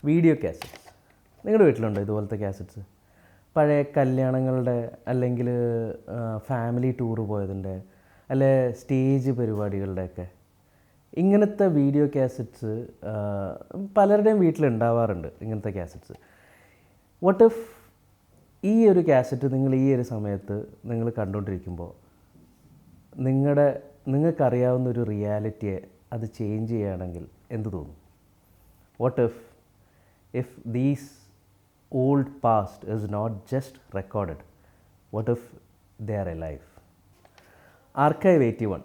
Video cassettes നിങ്ങളുടെ വീട്ടിലുണ്ടോ ഇതുപോലത്തെ കാസറ്റ്സ്? പഴയ കല്യാണങ്ങളുടെ അല്ലെങ്കിൽ ഫാമിലി ടൂറ് പോയതിൻ്റെ അല്ലെ സ്റ്റേജ് പരിപാടികളുടെയൊക്കെ ഇങ്ങനത്തെ വീഡിയോ കാസറ്റ്സ് പലരുടെയും വീട്ടിലുണ്ടാവാറുണ്ട്. ഇങ്ങനത്തെ കാസറ്റ്സ് വാട്ട് ഇഫ് ഈ ഒരു കാസറ്റ് നിങ്ങൾ ഈ ഒരു സമയത്ത് നിങ്ങൾ കണ്ടുകൊണ്ടിരിക്കുമ്പോൾ നിങ്ങൾക്കറിയാവുന്ന ഒരു റിയാലിറ്റിയെ അത് ചേഞ്ച് ചെയ്യുകയാണെങ്കിൽ എന്ത് തോന്നും? What if these old past is not just recorded, what if they are alive? Archive 81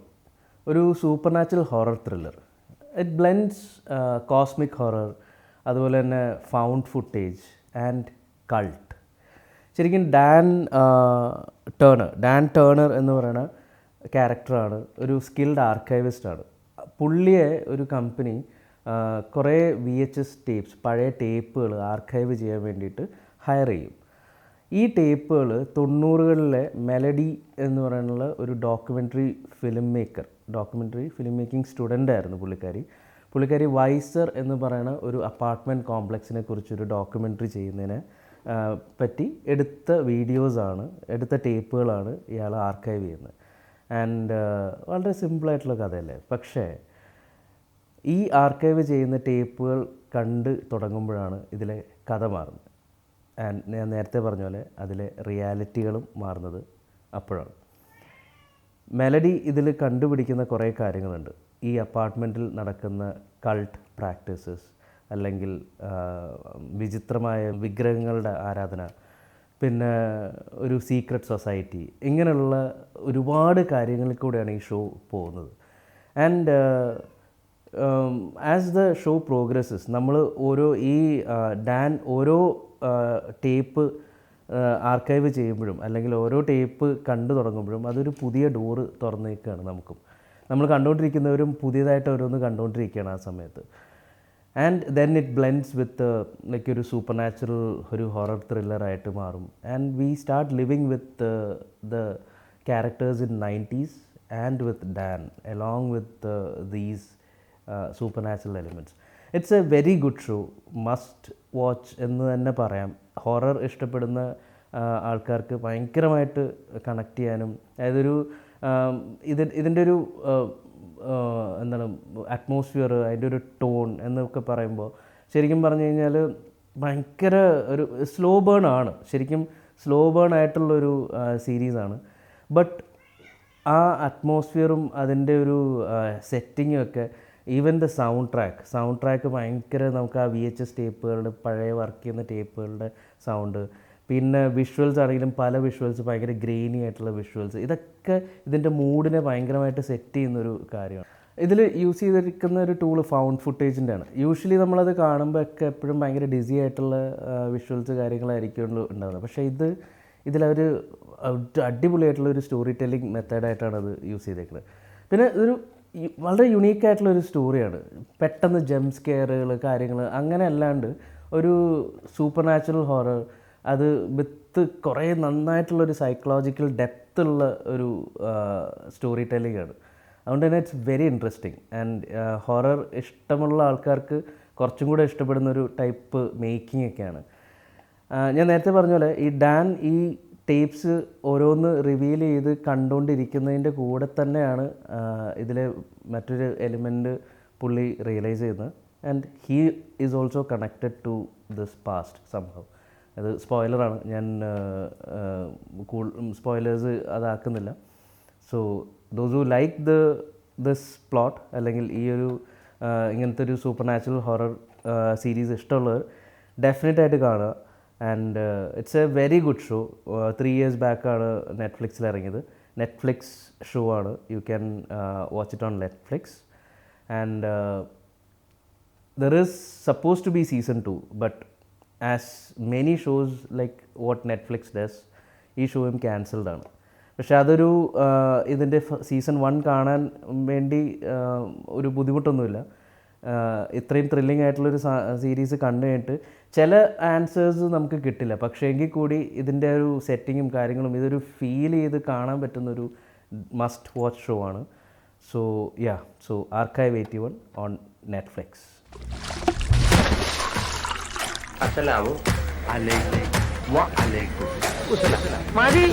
ഒരു super natural horror thriller. It blends cosmic horror, അതുപോലെ തന്നെ ഫൗണ്ട് ഫുട്ടേജ് ആൻഡ് കൾട്ട്. ശരിക്കും ഡാൻ ടേണർ എന്ന് പറയുന്ന ക്യാരക്ടറാണ്, ഒരു സ്കിൽഡ് ആർക്കൈവിസ്റ്റാണ്. പുള്ളിയെ ഒരു കമ്പനി കുറേ VHS ടേപ്സ്, പഴയ ടേപ്പുകൾ ആർക്കൈവ് ചെയ്യാൻ വേണ്ടിയിട്ട് ഹയർ ചെയ്യും. ഈ ടേപ്പുകൾ 90കളിലെ മെലഡി എന്ന് പറയുന്ന ഒരു ഡോക്യുമെൻ്ററി ഫിലിം മേക്കിംഗ് സ്റ്റുഡൻ്റ് ആയിരുന്നു പുള്ളിക്കാരി വൈസർ എന്ന് പറയുന്ന ഒരു അപ്പാർട്ട്മെൻറ്റ് കോംപ്ലക്സിനെ കുറിച്ചൊരു ഡോക്യുമെൻ്ററി ചെയ്യുന്നതിനെ പറ്റി എടുത്ത എടുത്ത ടേപ്പുകളാണ് ഇയാൾ ആർക്കൈവ് ചെയ്യുന്നത്. ആൻഡ് വളരെ സിമ്പിളായിട്ടുള്ള കഥയല്ലേ. പക്ഷേ ഈ ആർക്കൈവ് ചെയ്യുന്ന ടേപ്പുകൾ കണ്ട് തുടങ്ങുമ്പോഴാണ് ഇതിലെ കഥ മാറുന്നത്. ആൻഡ് ഞാൻ നേരത്തെ പറഞ്ഞ പോലെ അതിലെ റിയാലിറ്റികളും മാറുന്നത് അപ്പോഴാണ്. മെലഡി ഇതിൽ കണ്ടുപിടിക്കുന്ന കുറേ കാര്യങ്ങളുണ്ട്. ഈ അപ്പാർട്ട്മെൻറ്റിൽ നടക്കുന്ന കൾട്ട് പ്രാക്ടീസസ്, അല്ലെങ്കിൽ വിചിത്രമായ വിഗ്രഹങ്ങളുടെ ആരാധന, പിന്നെ ഒരു സീക്രട്ട് സൊസൈറ്റി, ഇങ്ങനെയുള്ള ഒരുപാട് കാര്യങ്ങളിൽ കൂടെയാണ് ഈ ഷോ പോകുന്നത്. ആൻഡ് ആസ് ദ ഷോ പ്രോഗ്രസ്സസ് നമ്മൾ ഓരോ ടേപ്പ് ആർക്കൈവ് ചെയ്യുമ്പോഴും അല്ലെങ്കിൽ ഓരോ ടേപ്പ് കണ്ടു തുടങ്ങുമ്പോഴും അതൊരു പുതിയ ഡോറ് തുറന്നേക്കുകയാണ്. നമ്മൾ കണ്ടുകൊണ്ടിരിക്കുന്നവരും പുതിയതായിട്ട് ഓരോന്ന് കണ്ടുകൊണ്ടിരിക്കുകയാണ് ആ സമയത്ത്. And then it blends with like ഒരു സൂപ്പർ നാച്ചുറൽ ഒരു ഹൊറർ ത്രില്ലറായിട്ട് മാറും. And we start living with the characters in 90s and with Dan along with these supernatural elements. It's a very good show, must watch എന്ന് തന്നെ പറയാം. Horror ഇഷ്ടപ്പെടുന്ന ആൾക്കാർക്ക് ഭയങ്കരമായിട്ട് connect ചെയ്യാനും, അതായത് ഇതിൻ്റെ ഒരു എന്താണ് അറ്റ്മോസ്ഫിയർ, അതിൻ്റെ ഒരു ടോൺ എന്നൊക്കെ പറയുമ്പോൾ ശരിക്കും പറഞ്ഞു കഴിഞ്ഞാൽ ഭയങ്കര ഒരു സ്ലോ ബേൺ ആയിട്ടുള്ളൊരു സീരീസാണ്. ബട്ട് ആ അറ്റ്മോസ്ഫിയറും അതിൻ്റെ ഒരു സെറ്റിങ്ങും ഒക്കെ, ഈവൻ ദ സൗണ്ട് ട്രാക്ക് ഭയങ്കര നമുക്ക് ആ VHS ടേപ്പുകളുടെ പഴയ വർക്ക് ചെയ്യുന്ന ടേപ്പുകളുടെ സൗണ്ട്, പിന്നെ വിഷ്വൽസ് ആണെങ്കിലും പല വിഷ്വൽസ് ഭയങ്കര ഗ്രെയിനി ആയിട്ടുള്ള വിഷ്വൽസ്, ഇതൊക്കെ ഇതിൻ്റെ മൂഡിനെ ഭയങ്കരമായിട്ട് സെറ്റ് ചെയ്യുന്നൊരു കാര്യമാണ്. ഇതിൽ യൂസ് ചെയ്തിരിക്കുന്ന ഒരു ടൂള് ഫൗണ്ട് ഫുട്ടേജിൻ്റെ ആണ്. യൂഷ്വലി നമ്മളത് കാണുമ്പോൾ ഒക്കെ എപ്പോഴും ഭയങ്കര ഡിസി ആയിട്ടുള്ള വിഷ്വൽസ് കാര്യങ്ങളായിരിക്കും ഉണ്ടാകുന്നത്. പക്ഷേ ഇതിലൊരു അടിപൊളിയായിട്ടുള്ളൊരു സ്റ്റോറി ടെല്ലിംഗ് മെത്തേഡായിട്ടാണ് അത് യൂസ് ചെയ്തേക്കുന്നത്. പിന്നെ ഇതൊരു വളരെ യുണീക്കായിട്ടുള്ളൊരു സ്റ്റോറിയാണ്. പെട്ടെന്ന് ജംപ് സ്കെയറുകൾ കാര്യങ്ങൾ അങ്ങനെ അല്ലാണ്ട് ഒരു സൂപ്പർ നാച്ചുറൽ ഹൊറർ, അത് വിത്ത് കുറേ നന്നായിട്ടുള്ളൊരു സൈക്കോളജിക്കൽ ഡെപ്തുള്ള ഒരു സ്റ്റോറി ടെല്ലിംഗ് ആണ്. അതുകൊണ്ട് തന്നെ it's very interesting. And horror ഇഷ്ടമുള്ള ആൾക്കാർക്ക് കുറച്ചും കൂടെ ഇഷ്ടപ്പെടുന്നൊരു ടൈപ്പ് മേക്കിംഗ് ഒക്കെയാണ്. ഞാൻ നേരത്തെ പറഞ്ഞ പോലെ ഈ ഡാൻ ഈ ടേപ്സ് ഓരോന്ന് റിവീൽ ചെയ്ത് കണ്ടുകൊണ്ടിരിക്കുന്നതിൻ്റെ കൂടെ തന്നെയാണ് ഇതിലെ മറ്റൊരു എലിമെൻറ്റ് പുള്ളി റിയലൈസ് ചെയ്യുന്നത്. And he is also connected to this past സംഭവം. അത് സ്പോയിലറാണ്, ഞാൻ സ്പോയിലേഴ്സ് അതാക്കുന്നില്ല. So those who like this plot, അല്ലെങ്കിൽ ഈ ഒരു ഇങ്ങനത്തെ ഒരു സൂപ്പർ നാച്ചുറൽ ഹൊറർ സീരീസ് ഇഷ്ടമുള്ളവർ ഡെഫിനറ്റായിട്ട് കാണുക. And it's a very good show. 3 years ബാക്കാണ് നെറ്റ്ഫ്ലിക്സിൽ ഇറങ്ങിയത്. നെറ്റ്ഫ്ലിക്സ് ഷോ ആണ്. You can watch it on Netflix. And there is suppose to be season 2, but as many shows like what Netflix does, ഈ ഷോയും cancelled ആണ്. പക്ഷെ അതൊരു ഇതിൻ്റെ season 1 കാണാൻ വേണ്ടി ഒരു ബുദ്ധിമുട്ടൊന്നുമില്ല. ഇത്രയും ത്രില്ലിംഗ് ആയിട്ടുള്ളൊരു സീരീസ് കണ്ടു കഴിഞ്ഞിട്ട് ചില ആൻസേഴ്സ് നമുക്ക് കിട്ടില്ല, പക്ഷേ എങ്കിൽ കൂടി ഇതിൻ്റെ ഒരു സെറ്റിങ്ങും കാര്യങ്ങളും ഇതൊരു ഫീൽ ചെയ്ത് കാണാൻ പറ്റുന്നൊരു മസ്റ്റ് വാച്ച് ഷോ ആണ്. So archive 81 on Netflix. അസ്സലാമു അലൈക്കും വ അലൈക്കും. മതി